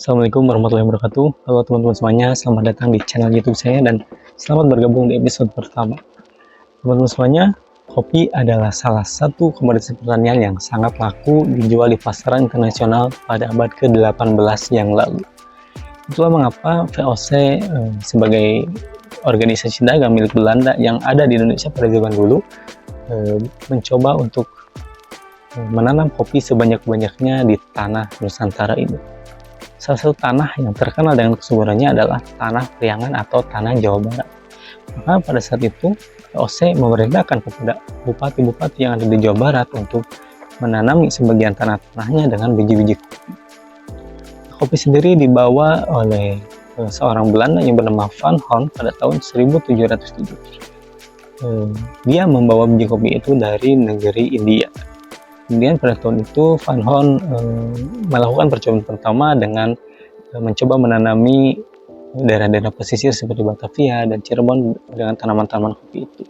Assalamualaikum warahmatullahi wabarakatuh. Halo teman-teman semuanya, selamat datang di channel YouTube saya dan selamat bergabung di episode pertama. Teman-teman semuanya, kopi adalah salah satu komoditas pertanian yang sangat laku dijual di pasaran internasional pada abad ke-18 yang lalu. Itulah mengapa VOC sebagai organisasi dagang milik Belanda yang ada di Indonesia pada zaman dulu mencoba untuk menanam kopi sebanyak-banyaknya di tanah Nusantara ini. Salah satu tanah yang terkenal dengan kesuburannya adalah tanah Priangan atau tanah Jawa Barat. Maka pada saat itu VOC memerintahkan kepada bupati-bupati yang ada di Jawa Barat untuk menanami sebagian tanah-tanahnya dengan biji-biji kopi. Kopi sendiri dibawa oleh seorang Belanda yang bernama Van Horn pada tahun 1707. Dia membawa biji kopi itu dari negeri India. Kemudian pada tahun itu Van Horn melakukan percobaan pertama dengan mencoba menanami daerah-daerah pesisir seperti Batavia dan Cirebon dengan tanaman-tanaman kopi itu.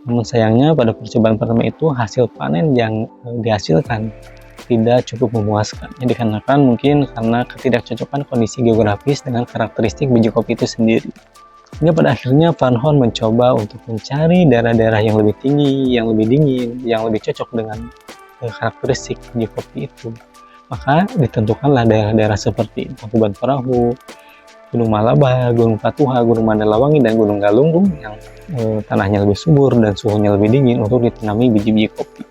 Namun sayangnya pada percobaan pertama itu hasil panen yang dihasilkan tidak cukup memuaskan. Ini dikarenakan mungkin karena ketidakcocokan kondisi geografis dengan karakteristik biji kopi itu sendiri. Hingga pada akhirnya Van Horn mencoba untuk mencari daerah-daerah yang lebih tinggi, yang lebih dingin, yang lebih cocok dengan karakteristik biji kopi itu. Maka ditentukanlah daerah-daerah seperti Tangkuban Perahu, Gunung Malabar, Gunung Patuha, Gunung Mandalawangi, dan Gunung Galunggung yang tanahnya lebih subur dan suhunya lebih dingin untuk ditanami biji-biji kopi.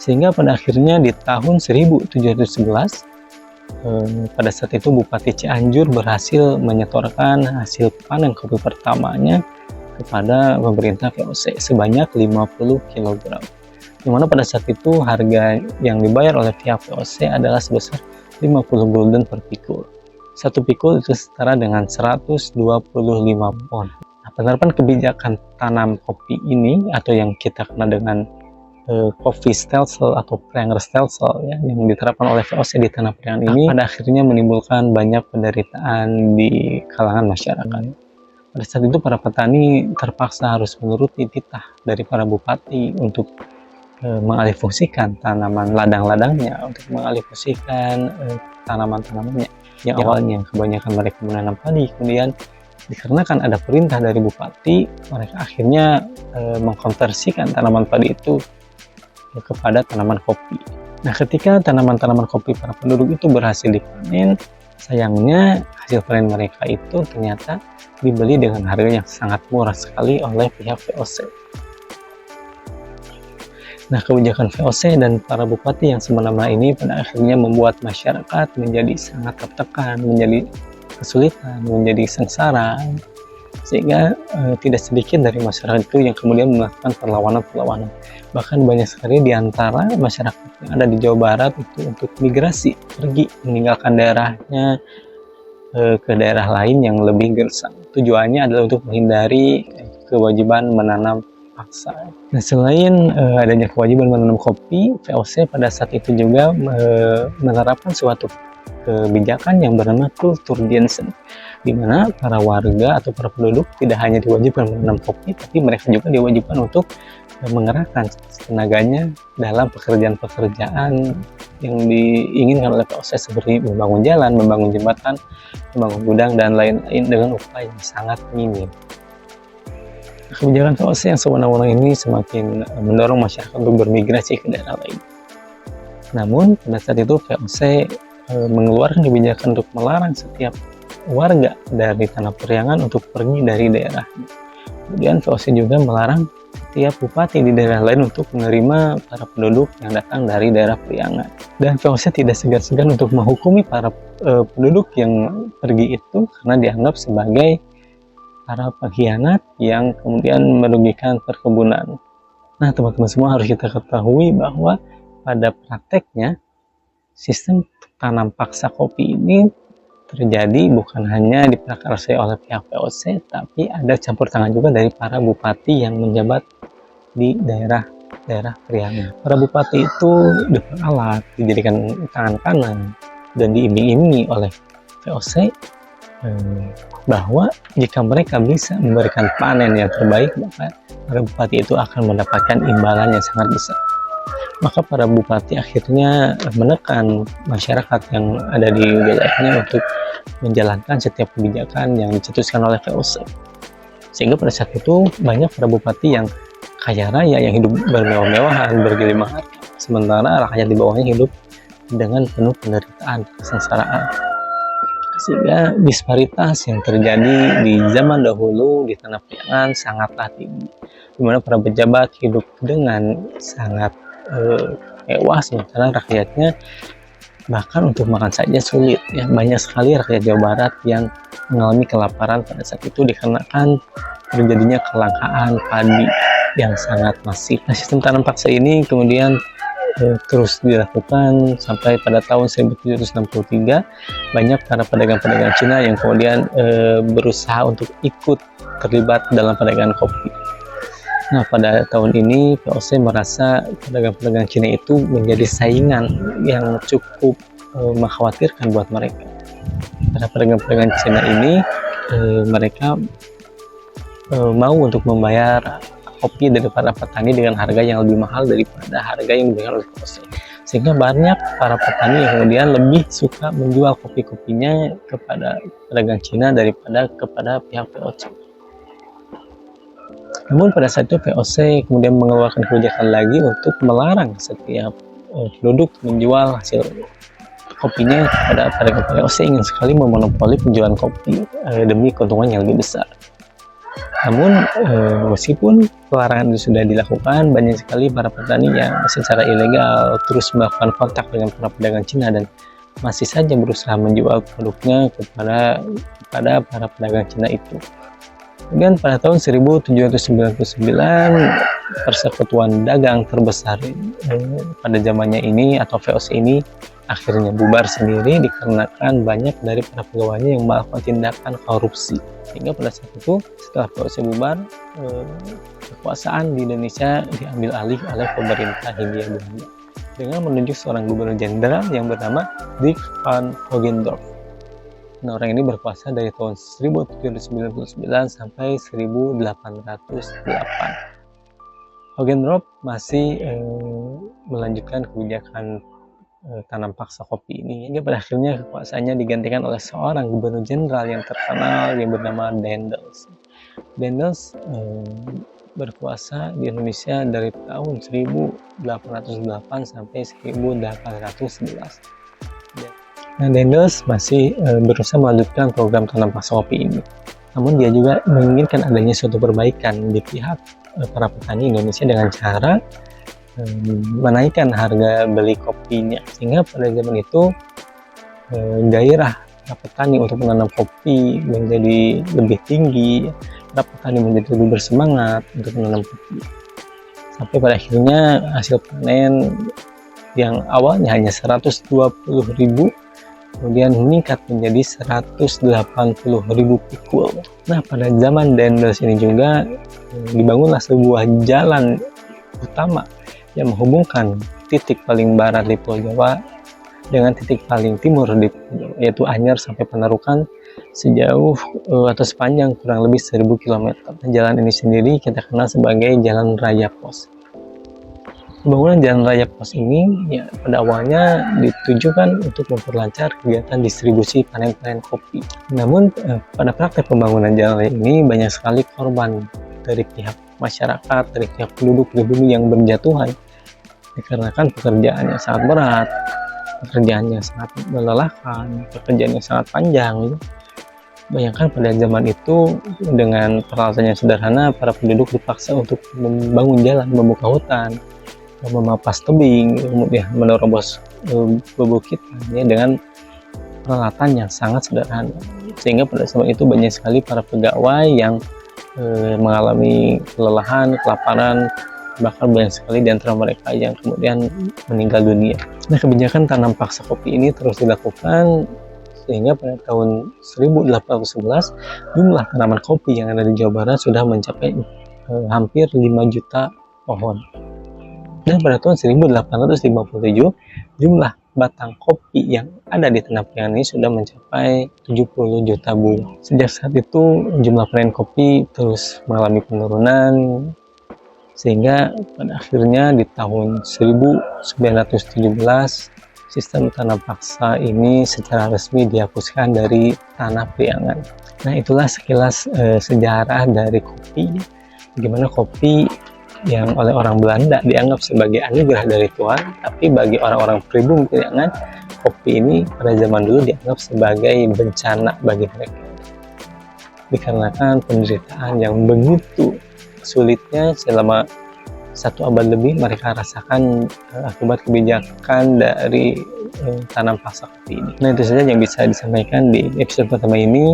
Sehingga pada akhirnya di tahun 1711 pada saat itu Bupati Cianjur berhasil menyetorkan hasil panen kopi pertamanya kepada pemerintah VOC sebanyak 50 kg. Dimana pada saat itu harga yang dibayar oleh pihak VOC adalah sebesar 50 gulden per pikul. Satu pikul itu setara dengan 125 pon. Nah, penerapan kebijakan tanam kopi ini atau yang kita kenal dengan Coffee Stelsel atau Pranger Stelsel ya, yang diterapkan oleh VOC di tanah Priangan ini pada akhirnya menimbulkan banyak penderitaan di kalangan masyarakat. Pada saat itu para petani terpaksa harus menuruti titah dari para bupati untuk mengalihfungsikan tanaman ladang-ladangnya, untuk mengalihfungsikan tanaman-tanamannya yang awalnya kebanyakan mereka menanam padi. Kemudian dikarenakan ada perintah dari bupati, mereka akhirnya mengkonversikan tanaman padi itu kepada tanaman kopi. Nah, ketika tanaman-tanaman kopi para penduduk itu berhasil dipanen, sayangnya hasil panen mereka itu ternyata dibeli dengan harga yang sangat murah sekali oleh pihak VOC. Nah, kebijakan VOC dan para bupati yang semena-mena ini pada akhirnya membuat masyarakat menjadi sangat tertekan, menjadi kesulitan, menjadi sengsara, sehingga tidak sedikit dari masyarakat itu yang kemudian melakukan perlawanan-perlawanan. Bahkan banyak sekali di antara masyarakat yang ada di Jawa Barat itu untuk migrasi, pergi meninggalkan daerahnya ke daerah lain yang lebih gersang. Tujuannya adalah untuk menghindari kewajiban menanam paksa. Nah, selain adanya kewajiban menanam kopi, VOC pada saat itu juga menerapkan suatu kebijakan yang bernama Kulturdiensten, di mana para warga atau para penduduk tidak hanya diwajibkan menanam kopi, tapi mereka juga diwajibkan untuk mengerahkan tenaganya dalam pekerjaan-pekerjaan yang diinginkan oleh VOC seperti membangun jalan, membangun jembatan, membangun gudang, dan lain-lain dengan upah yang sangat minim. Kebijakan VOC yang sewenang-wenang ini semakin mendorong masyarakat untuk bermigrasi ke daerah lain. Namun pada saat itu VOC mengeluarkan kebijakan untuk melarang setiap warga dari tanah Priangan untuk pergi dari daerahnya. Kemudian VOC juga melarang setiap bupati di daerah lain untuk menerima para penduduk yang datang dari daerah Priangan. Dan VOC tidak segan-segan untuk menghukumi para penduduk yang pergi itu karena dianggap sebagai para pengkhianat yang kemudian merugikan perkebunan. Nah, teman-teman semua harus kita ketahui bahwa pada prakteknya sistem tanam paksa kopi ini terjadi bukan hanya diprakarsai oleh pihak VOC, tapi ada campur tangan juga dari para bupati yang menjabat di daerah Priangan. Para bupati itu diperalat, dijadikan tangan kanan, dan diiming-imingi oleh VOC bahwa jika mereka bisa memberikan panen yang terbaik, maka para bupati itu akan mendapatkan imbalan yang sangat besar. Maka para bupati akhirnya menekan masyarakat yang ada di wilayahnya untuk menjalankan setiap kebijakan yang dicetuskan oleh VOC. Sehingga pada saat itu banyak para bupati yang kaya raya, yang hidup bermewah-mewahan, bergelimang harta, sementara rakyat di bawahnya hidup dengan penuh penderitaan, kesengsaraan. Sehingga disparitas yang terjadi di zaman dahulu di Tanah Priangan sangatlah tinggi, di mana para pejabat hidup dengan sangat mewah, sementara rakyatnya bahkan untuk makan saja sulit ya. Banyak sekali rakyat Jawa Barat yang mengalami kelaparan pada saat itu dikarenakan terjadinya kelangkaan padi yang sangat masif. Nah, sistem tanam paksa ini kemudian terus dilakukan sampai pada tahun 1763. Banyak para pedagang-pedagang Cina yang kemudian berusaha untuk ikut terlibat dalam perdagangan kopi. Nah, pada tahun ini VOC merasa pedagang-pedagang Cina itu menjadi saingan yang cukup mengkhawatirkan buat mereka. Para pedagang-pedagang Cina ini mereka mau untuk membayar kopi dari para petani dengan harga yang lebih mahal daripada harga yang diberikan oleh VOC. Sehingga banyak para petani yang kemudian lebih suka menjual kopi-kopinya kepada pedagang Cina daripada kepada pihak VOC. Namun pada saat itu VOC kemudian mengeluarkan kebijakan lagi untuk melarang setiap penduduk menjual hasil kopinya kepada pedagang. VOC ingin sekali memonopoli penjualan kopi demi keuntungan yang lebih besar. Namun meskipun pelarangan itu sudah dilakukan, banyak sekali para petani yang secara ilegal terus melakukan kontak dengan para pedagang Cina dan masih saja berusaha menjual produknya kepada para pedagang Cina itu. Kemudian pada tahun 1799 persekutuan dagang terbesar pada zamannya ini atau VOC ini akhirnya bubar sendiri dikarenakan banyak dari para pegawainya yang melakukan tindakan korupsi. Sehingga pada saat itu setelah VOC bubar, kekuasaan di Indonesia diambil alih oleh pemerintah Hindia Belanda dengan menunjuk seorang gubernur jenderal yang bernama Dirk van Hogendorp. Nah, orang ini berkuasa dari tahun 1799 sampai 1808. Hogendorp masih melanjutkan kebijakan tanam paksa kopi ini, hingga pada akhirnya kekuasaannya digantikan oleh seorang gubernur jenderal yang terkenal yang bernama Daendels. Daendels berkuasa di Indonesia dari tahun 1808 sampai 1811. Nah, Daendels masih berusaha melanjutkan program tanam paksa kopi ini. Namun dia juga menginginkan adanya suatu perbaikan di pihak para petani Indonesia dengan cara menaikkan harga beli kopinya, sehingga pada zaman itu gairah para petani untuk menanam kopi menjadi lebih tinggi, para petani menjadi lebih bersemangat untuk menanam kopi. Sampai pada akhirnya hasil panen yang awalnya hanya 120.000 kemudian meningkat menjadi 180.000 pikul. Nah, pada zaman Daendels ini juga dibangunlah sebuah jalan utama yang menghubungkan titik paling barat di Pulau Jawa dengan titik paling timur di Pulau Jawa, yaitu Anyer sampai Panarukan sejauh atau sepanjang kurang lebih 1000 km. Jalan ini sendiri kita kenal sebagai Jalan Raya Pos. Pembangunan Jalan Raya Pos ini ya pada awalnya ditujukan untuk memperlancar kegiatan distribusi panen-panen kopi. Namun pada praktek pembangunan jalan raya ini banyak sekali korban dari pihak masyarakat, dari pihak penduduk pribumi yang berjatuhan dikarenakan pekerjaannya sangat berat, pekerjaannya sangat melelahkan, pekerjaannya sangat panjang gitu. Bayangkan pada zaman itu dengan peralatan yang sederhana, para penduduk dipaksa untuk membangun jalan, membuka hutan, memapas tebing, kemudian menerobos bebukitan ya, dengan peralatan yang sangat sederhana. Sehingga pada zaman itu banyak sekali para pegawai yang mengalami kelelahan, kelaparan, bahkan banyak sekali di antara mereka yang kemudian meninggal dunia. Nah, kebijakan tanam paksa kopi ini terus dilakukan sehingga pada tahun 1811 jumlah tanaman kopi yang ada di Jawa Barat sudah mencapai hampir 5 juta pohon. Dan pada tahun 1857 jumlah batang kopi yang ada di Tanah Priangan ini sudah mencapai 70 juta buah. Sejak saat itu jumlah panen kopi terus mengalami penurunan Sehingga pada akhirnya di tahun 1917 sistem tanam paksa ini secara resmi dihapuskan dari tanah Priangan. Nah, itulah sekilas sejarah dari kopi, bagaimana kopi yang oleh orang Belanda dianggap sebagai anugerah dari Tuhan, tapi bagi orang-orang pribumi Priangan, kopi ini pada zaman dulu dianggap sebagai bencana bagi mereka, dikarenakan penderitaan yang begitu sulitnya selama 1 abad lebih mereka rasakan akibat kebijakan dari tanam paksa kopi ini. Nah, itu saja yang bisa disampaikan di episode pertama ini.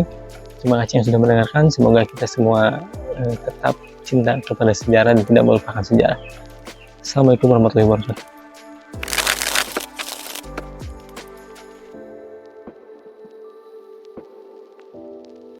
Terima kasih yang sudah mendengarkan. Semoga kita semua tetap cinta kepada sejarah dan tidak melupakan sejarah. Assalamualaikum warahmatullahi wabarakatuh.